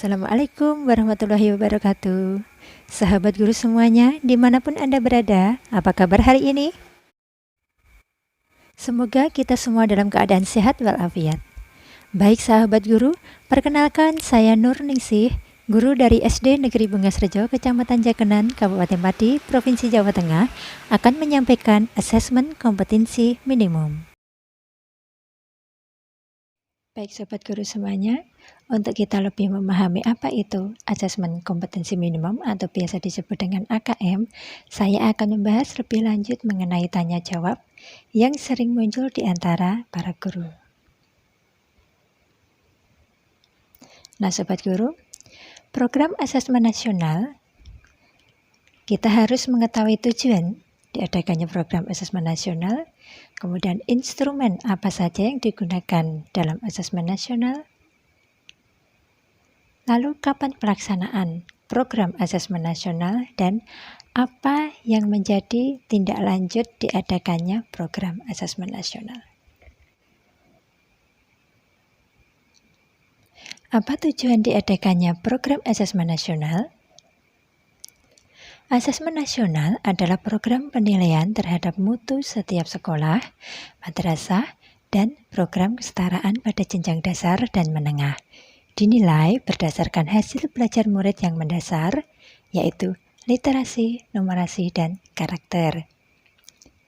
Assalamualaikum warahmatullahi wabarakatuh. Sahabat guru semuanya, dimanapun Anda berada, apa kabar hari ini? Semoga kita semua dalam keadaan sehat walafiat. Baik sahabat guru, perkenalkan saya Nur Ningsih, guru dari SD Negeri Bungasrejo, Kecamatan Jakenan, Kabupaten Pati, Provinsi Jawa Tengah, akan menyampaikan asesmen kompetensi minimum. Baik sobat guru semuanya, untuk kita lebih memahami apa itu asesmen kompetensi minimum atau biasa disebut dengan AKM, saya akan membahas lebih lanjut mengenai tanya jawab yang sering muncul di antara para guru. Nah sobat guru, program asesmen nasional, kita harus mengetahui tujuan diadakannya program asesmen nasional, kemudian instrumen apa saja yang digunakan dalam asesmen nasional, lalu kapan pelaksanaan program asesmen nasional, dan apa yang menjadi tindak lanjut diadakannya program asesmen nasional. Apa tujuan diadakannya program asesmen nasional? Asesmen nasional adalah program penilaian terhadap mutu setiap sekolah, madrasah, dan program kesetaraan pada jenjang dasar dan menengah. Dinilai berdasarkan hasil belajar murid yang mendasar, yaitu literasi, numerasi, dan karakter.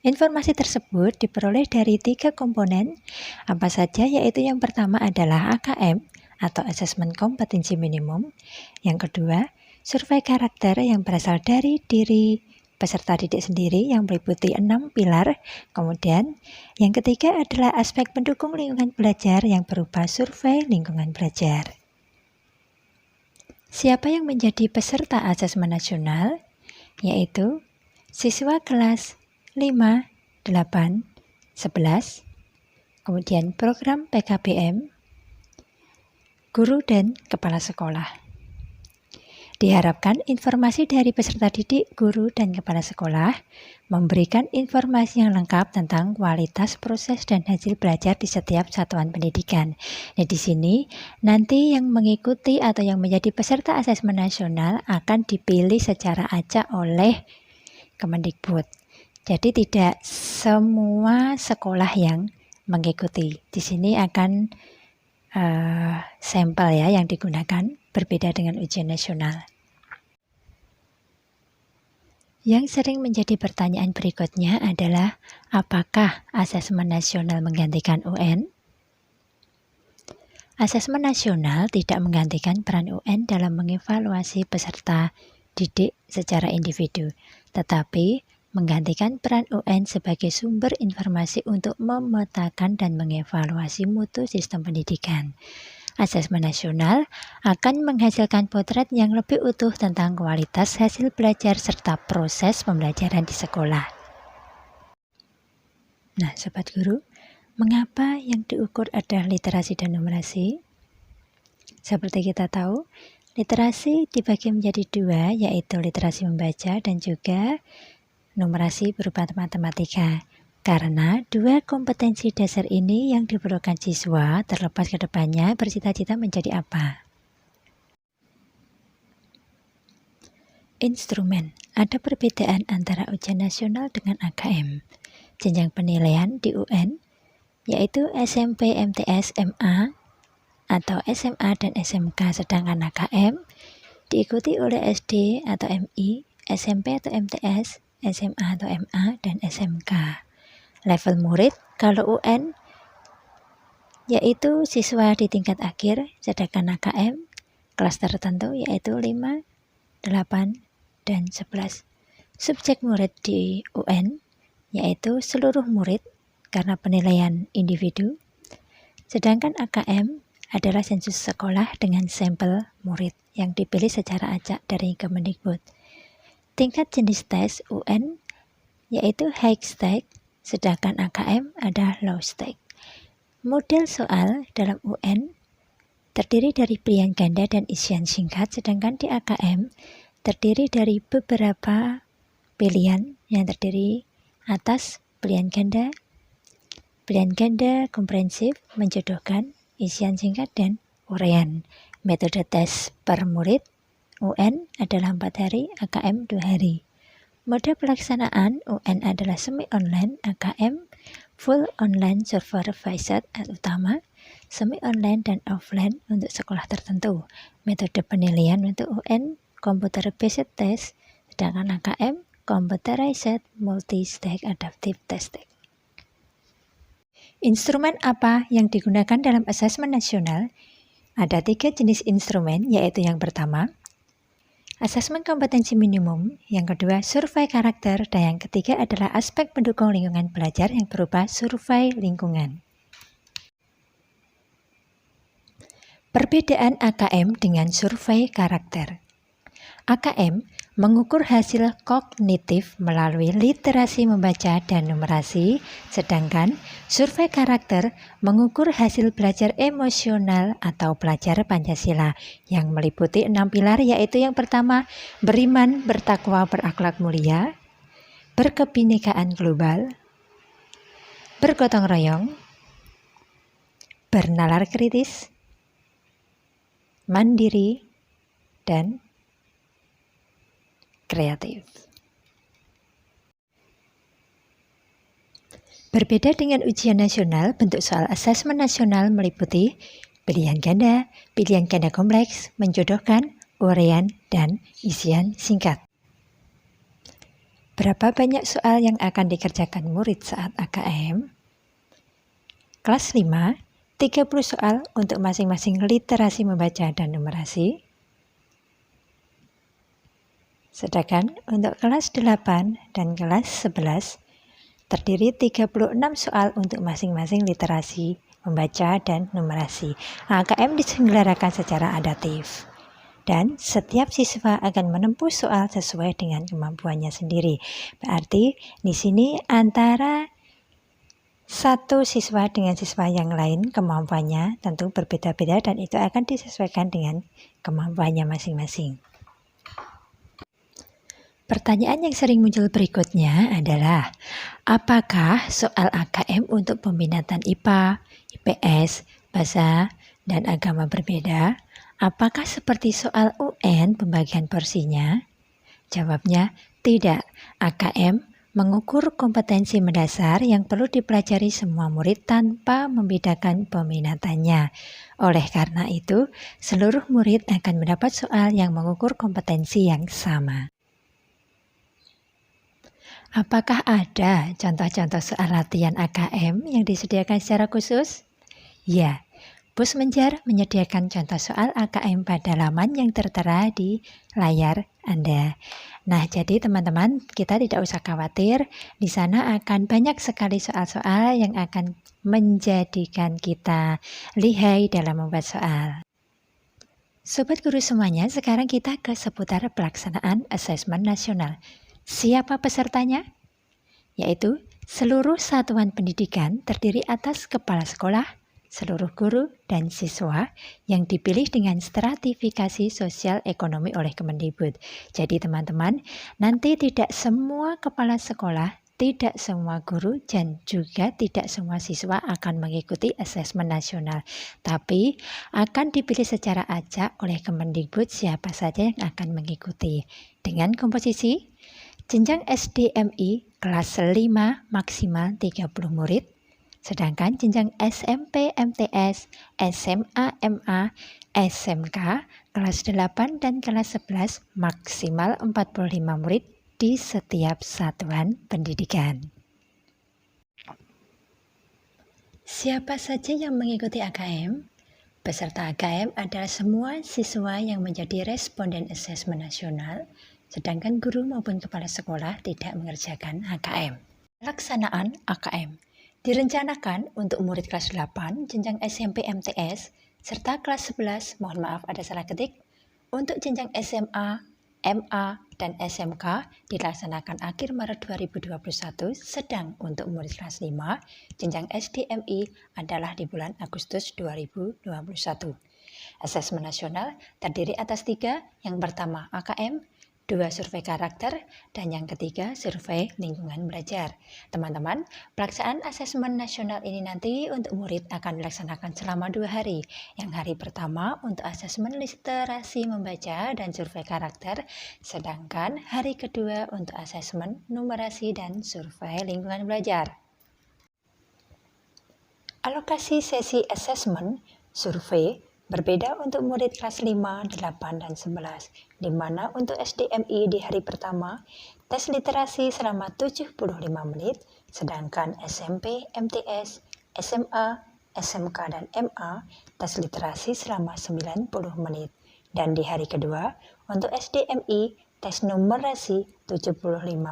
Informasi tersebut diperoleh dari 3 komponen, apa saja, yaitu yang pertama adalah AKM atau asesmen kompetensi minimum, yang kedua survei karakter yang berasal dari diri peserta didik sendiri yang meliputi 6 pilar, kemudian yang ketiga adalah aspek pendukung lingkungan belajar yang berupa survei lingkungan belajar. Siapa yang menjadi peserta asesmen nasional? Yaitu siswa kelas 5, 8, 11, kemudian program PKBM, guru dan kepala sekolah. Diharapkan informasi dari peserta didik, guru, dan kepala sekolah memberikan informasi yang lengkap tentang kualitas, proses, dan hasil belajar di setiap satuan pendidikan. Nah, di sini nanti yang mengikuti atau yang menjadi peserta asesmen nasional akan dipilih secara acak oleh Kemendikbud. Jadi tidak semua sekolah yang mengikuti. Di sini akan sampel ya yang digunakan, berbeda dengan ujian nasional. Yang sering menjadi pertanyaan berikutnya adalah, apakah asesmen nasional menggantikan UN? Asesmen nasional tidak menggantikan peran UN dalam mengevaluasi peserta didik secara individu, tetapi menggantikan peran UN sebagai sumber informasi untuk memetakan dan mengevaluasi mutu sistem pendidikan. Asesmen nasional akan menghasilkan potret yang lebih utuh tentang kualitas hasil belajar serta proses pembelajaran di sekolah. Nah, sobat guru, mengapa yang diukur adalah literasi dan numerasi? Seperti kita tahu, literasi dibagi menjadi 2, yaitu literasi membaca dan juga numerasi berupa matematika. Karena 2 kompetensi dasar ini yang diperlukan siswa terlepas ke depannya bercita-cita menjadi apa. Instrumen. Ada perbedaan antara ujian nasional dengan AKM. Jenjang penilaian di UN, yaitu SMP, MTS, MA, atau SMA dan SMK, sedangkan AKM diikuti oleh SD atau MI, SMP atau MTS, SMA atau MA, dan SMK. Level murid, kalau UN yaitu siswa di tingkat akhir, sedangkan AKM kelas tertentu yaitu 5, 8, dan 11. Subjek murid di UN yaitu seluruh murid karena penilaian individu, sedangkan AKM adalah sensus sekolah dengan sampel murid yang dipilih secara acak dari Kemendikbud. Tingkat jenis tes UN yaitu high stake, sedangkan AKM adalah low stake. Model soal dalam UN terdiri dari pilihan ganda dan isian singkat, sedangkan di AKM terdiri dari beberapa pilihan yang terdiri atas pilihan ganda komprehensif, menjodohkan, isian singkat, dan uraian. Metode tes per murid UN adalah 4 hari, AKM 2 hari. Mode pelaksanaan UN adalah semi online, AKM full online supervised utama, semi online dan offline untuk sekolah tertentu. Metode penilaian untuk UN computer based test, sedangkan AKM computerized multi-stage adaptive testing. Instrumen apa yang digunakan dalam asesmen nasional? Ada 3 jenis instrumen, yaitu yang pertama, asesmen kompetensi minimum, yang kedua survei karakter, dan yang ketiga adalah aspek pendukung lingkungan belajar yang berupa survei lingkungan. Perbedaan AKM dengan survei karakter. AKM mengukur hasil kognitif melalui literasi membaca dan numerasi, sedangkan survei karakter mengukur hasil belajar emosional atau belajar Pancasila yang meliputi 6 pilar, yaitu yang pertama, beriman, bertakwa, berakhlak mulia, berkebinekaan global, bergotong royong, bernalar kritis, mandiri, dan kreatif. Berbeda dengan ujian nasional, bentuk soal asesmen nasional meliputi pilihan ganda kompleks, menjodohkan, uraian, dan isian singkat. Berapa banyak soal yang akan dikerjakan murid saat AKM? Kelas 5, 30 soal untuk masing-masing literasi membaca dan numerasi. Sedangkan untuk kelas 8 dan kelas 11 terdiri 36 soal untuk masing-masing literasi, membaca, dan numerasi. AKM diselenggarakan secara adaptif dan setiap siswa akan menempuh soal sesuai dengan kemampuannya sendiri. Berarti di sini antara satu siswa dengan siswa yang lain kemampuannya tentu berbeda-beda dan itu akan disesuaikan dengan kemampuannya masing-masing. Pertanyaan yang sering muncul berikutnya adalah, apakah soal AKM untuk peminatan IPA, IPS, bahasa, dan agama berbeda? Apakah seperti soal UN pembagian porsinya? Jawabnya, tidak. AKM mengukur kompetensi mendasar yang perlu dipelajari semua murid tanpa membedakan peminatannya. Oleh karena itu, seluruh murid akan mendapat soal yang mengukur kompetensi yang sama. Apakah ada contoh-contoh soal latihan AKM yang disediakan secara khusus? Ya, Pusmenjar menyediakan contoh soal AKM pada laman yang tertera di layar Anda. Nah, jadi teman-teman, kita tidak usah khawatir, di sana akan banyak sekali soal-soal yang akan menjadikan kita lihai dalam membuat soal. Sobat guru semuanya, sekarang kita ke seputar pelaksanaan asesmen nasional. Siapa pesertanya? Yaitu seluruh satuan pendidikan terdiri atas kepala sekolah, seluruh guru, dan siswa yang dipilih dengan stratifikasi sosial ekonomi oleh Kemendikbud. Jadi teman-teman, nanti tidak semua kepala sekolah, tidak semua guru, dan juga tidak semua siswa akan mengikuti asesmen nasional. Tapi akan dipilih secara acak oleh Kemendikbud siapa saja yang akan mengikuti. Dengan komposisi jenjang SDMI kelas 5 maksimal 30 murid, sedangkan jenjang SMP, MTS, SMA, MA, SMK kelas 8 dan kelas 11 maksimal 45 murid di setiap satuan pendidikan. Siapa saja yang mengikuti AKM? Peserta AKM adalah semua siswa yang menjadi responden asesmen nasional, sedangkan guru maupun kepala sekolah tidak mengerjakan AKM. Pelaksanaan AKM direncanakan untuk murid kelas 8, jenjang SMP MTS, serta kelas 11, mohon maaf ada salah ketik, untuk jenjang SMA, MA, dan SMK dilaksanakan akhir Maret 2021, sedang untuk murid kelas 5, jenjang SDMI adalah di bulan Agustus 2021. Asesmen nasional terdiri atas 3, yang pertama AKM, 2 survei karakter, dan yang ketiga survei lingkungan belajar. Teman-teman, pelaksanaan asesmen nasional ini nanti untuk murid akan dilaksanakan selama 2 hari. Yang hari pertama untuk asesmen literasi membaca dan survei karakter, sedangkan hari kedua untuk asesmen numerasi dan survei lingkungan belajar. Alokasi sesi asesmen survei berbeda untuk murid kelas 5, 8, dan 11, di mana untuk SDMI di hari pertama, tes literasi selama 75 menit, sedangkan SMP, MTS, SMA, SMK, dan MA, tes literasi selama 90 menit. Dan di hari kedua, untuk SDMI, tes numerasi 75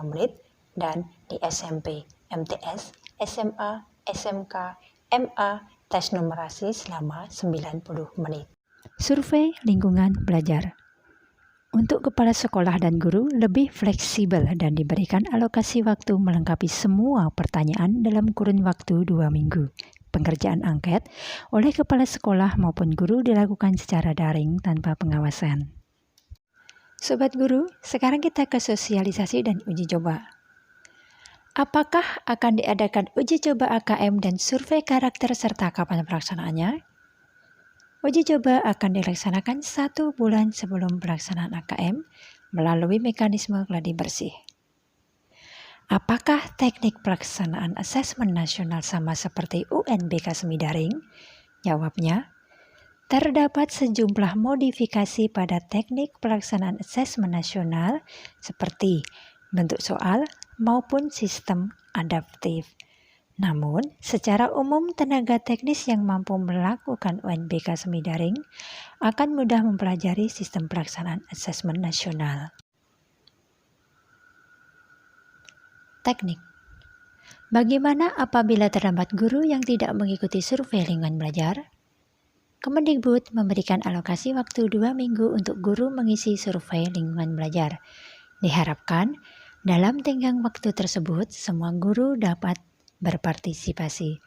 menit, dan di SMP, MTS, SMA, SMK, MA, tes numerasi selama 90 menit. Survei lingkungan belajar. Untuk kepala sekolah dan guru lebih fleksibel dan diberikan alokasi waktu melengkapi semua pertanyaan dalam kurun waktu 2 minggu. Pengerjaan angket oleh kepala sekolah maupun guru dilakukan secara daring tanpa pengawasan. Sobat guru, sekarang kita ke sosialisasi dan uji coba. Apakah akan diadakan uji coba AKM dan survei karakter serta kapan pelaksanaannya? Uji coba akan dilaksanakan 1 bulan sebelum pelaksanaan AKM melalui mekanisme gladi bersih. Apakah teknik pelaksanaan asesmen nasional sama seperti UNBK semi daring? Jawabnya, terdapat sejumlah modifikasi pada teknik pelaksanaan asesmen nasional seperti bentuk soal maupun sistem adaptif. Namun, secara umum tenaga teknis yang mampu melakukan UNBK semi daring akan mudah mempelajari sistem pelaksanaan asesmen nasional. Teknik. Bagaimana apabila terdapat guru yang tidak mengikuti survei lingkungan belajar? Kemendikbud memberikan alokasi waktu 2 minggu untuk guru mengisi survei lingkungan belajar. Diharapkan dalam tenggang waktu tersebut, semua guru dapat berpartisipasi.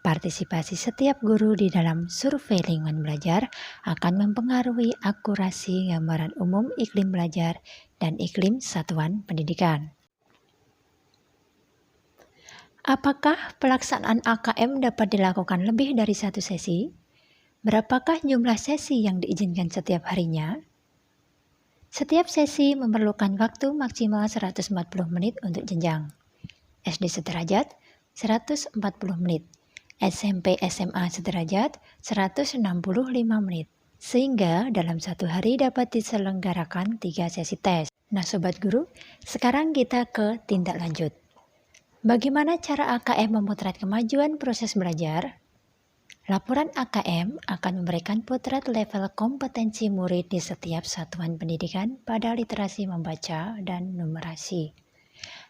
Partisipasi setiap guru di dalam survei lingkungan belajar akan mempengaruhi akurasi gambaran umum iklim belajar dan iklim satuan pendidikan. Apakah pelaksanaan AKM dapat dilakukan lebih dari 1 sesi? Berapakah jumlah sesi yang diizinkan setiap harinya? Setiap sesi memerlukan waktu maksimal 140 menit untuk jenjang. SD sederajat 140 menit, SMP SMA sederajat 165 menit. Sehingga dalam 1 hari dapat diselenggarakan 3 sesi tes. Nah Sobat Guru, sekarang kita ke tindak lanjut. Bagaimana cara AKM memotret kemajuan proses belajar? Laporan AKM akan memberikan potret level kompetensi murid di setiap satuan pendidikan pada literasi membaca dan numerasi.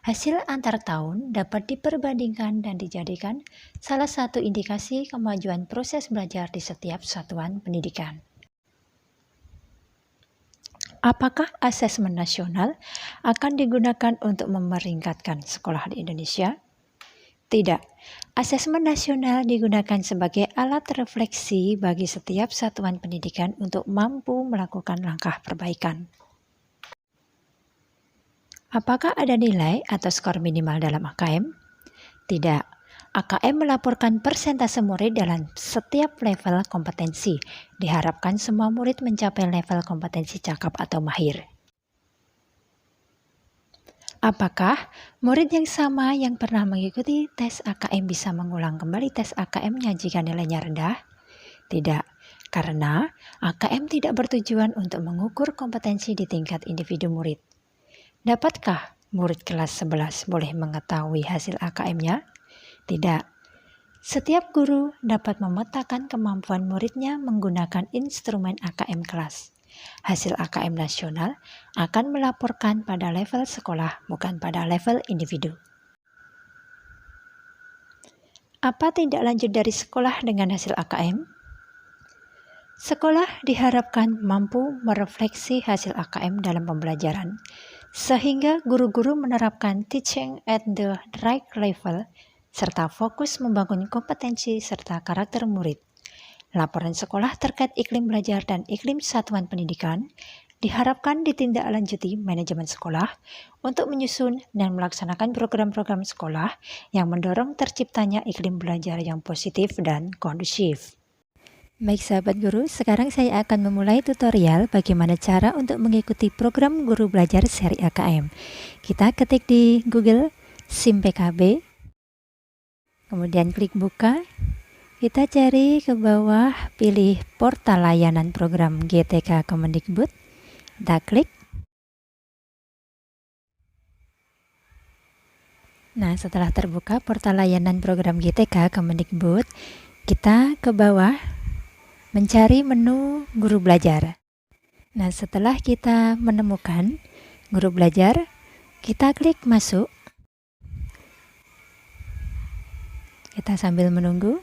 Hasil antar tahun dapat diperbandingkan dan dijadikan salah satu indikasi kemajuan proses belajar di setiap satuan pendidikan. Apakah asesmen nasional akan digunakan untuk memeringkatkan sekolah di Indonesia? Tidak, asesmen nasional digunakan sebagai alat refleksi bagi setiap satuan pendidikan untuk mampu melakukan langkah perbaikan. Apakah ada nilai atau skor minimal dalam AKM? Tidak, AKM melaporkan persentase murid dalam setiap level kompetensi. Diharapkan semua murid mencapai level kompetensi cakap atau mahir. Apakah murid yang sama yang pernah mengikuti tes AKM bisa mengulang kembali tes AKM-nya jika nilainya rendah? Tidak, karena AKM tidak bertujuan untuk mengukur kompetensi di tingkat individu murid. Dapatkah murid kelas 11 boleh mengetahui hasil AKM-nya? Tidak. Setiap guru dapat memetakan kemampuan muridnya menggunakan instrumen AKM kelas. Hasil AKM nasional akan melaporkan pada level sekolah, bukan pada level individu. Apa tindak lanjut dari sekolah dengan hasil AKM? Sekolah diharapkan mampu merefleksi hasil AKM dalam pembelajaran, sehingga guru-guru menerapkan teaching at the right level, serta fokus membangun kompetensi serta karakter murid. Laporan sekolah terkait iklim belajar dan iklim satuan pendidikan diharapkan ditindaklanjuti manajemen sekolah untuk menyusun dan melaksanakan program-program sekolah yang mendorong terciptanya iklim belajar yang positif dan kondusif. Baik sahabat guru, sekarang saya akan memulai tutorial bagaimana cara untuk mengikuti program guru belajar seri AKM. Kita ketik di Google SIM PKB, kemudian klik buka. Kita cari ke bawah, pilih portal layanan program GTK Kemendikbud. Kita klik. Nah, setelah terbuka portal layanan program GTK Kemendikbud, kita ke bawah mencari menu guru belajar. Nah, setelah kita menemukan guru belajar, kita klik masuk. Kita sambil menunggu.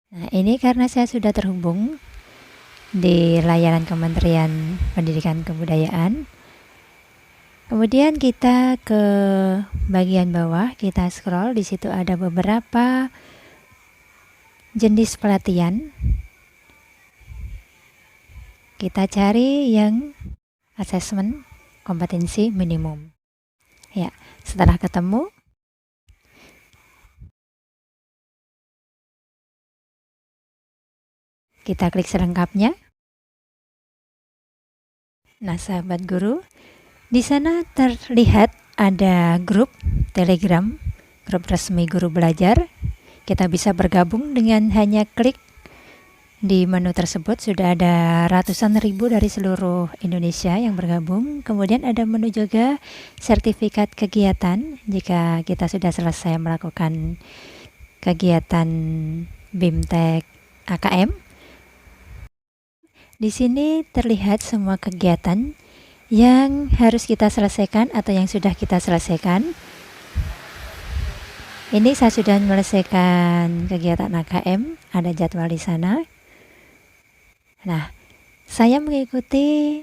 Nah, ini karena saya sudah terhubung di layanan Kementerian Pendidikan Kebudayaan. Kemudian kita ke bagian bawah, kita scroll, di situ ada beberapa jenis pelatihan. Kita cari yang asesmen kompetensi minimum. Ya, setelah ketemu, kita klik selengkapnya. Nah, sahabat guru, di sana terlihat ada grup Telegram, grup resmi guru belajar. Kita bisa bergabung dengan hanya klik di menu tersebut. Sudah ada ratusan ribu dari seluruh Indonesia yang bergabung. Kemudian ada menu juga sertifikat kegiatan jika kita sudah selesai melakukan kegiatan BIMTEK AKM. Di sini terlihat semua kegiatan yang harus kita selesaikan atau yang sudah kita selesaikan. Ini saya sudah menyelesaikan kegiatan AKM, ada jadwal di sana. Nah, saya mengikuti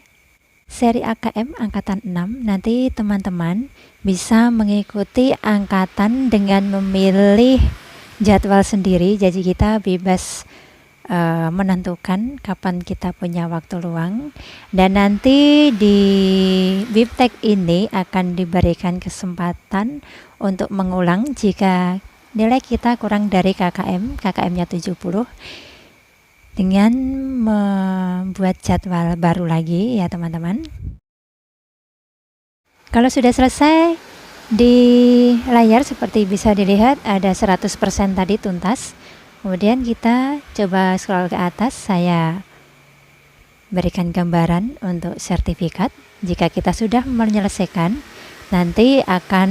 seri AKM angkatan 6. Nanti teman-teman bisa mengikuti angkatan dengan memilih jadwal sendiri. Jadi kita bebas menentukan kapan kita punya waktu luang, dan nanti di BIMTEK ini akan diberikan kesempatan untuk mengulang jika nilai kita kurang dari KKM-nya 70, dengan membuat jadwal baru lagi ya teman-teman. Kalau sudah selesai, di layar seperti bisa dilihat ada 100% tadi tuntas. Kemudian kita coba scroll ke atas, saya berikan gambaran untuk sertifikat. Jika kita sudah menyelesaikan, nanti akan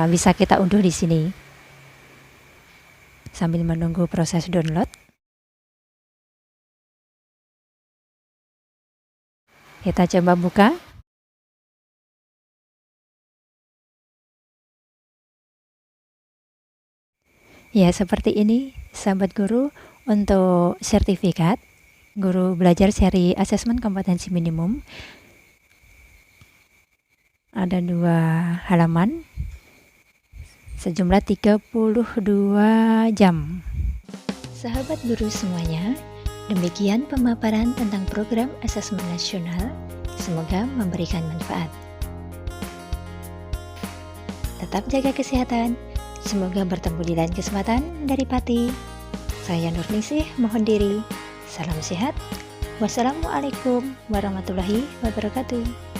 bisa kita unduh di sini. Sambil menunggu proses download, kita coba buka. Ya, seperti ini sahabat guru untuk sertifikat guru belajar seri asesmen kompetensi minimum. Ada 2 halaman, sejumlah 32 jam. Sahabat guru semuanya, demikian pemaparan tentang program asesmen nasional. Semoga memberikan manfaat. Tetap jaga kesehatan. Semoga bertemu di lain kesempatan. Dari Pati, saya Nurningsih mohon diri. Salam sehat. Wassalamualaikum warahmatullahi wabarakatuh.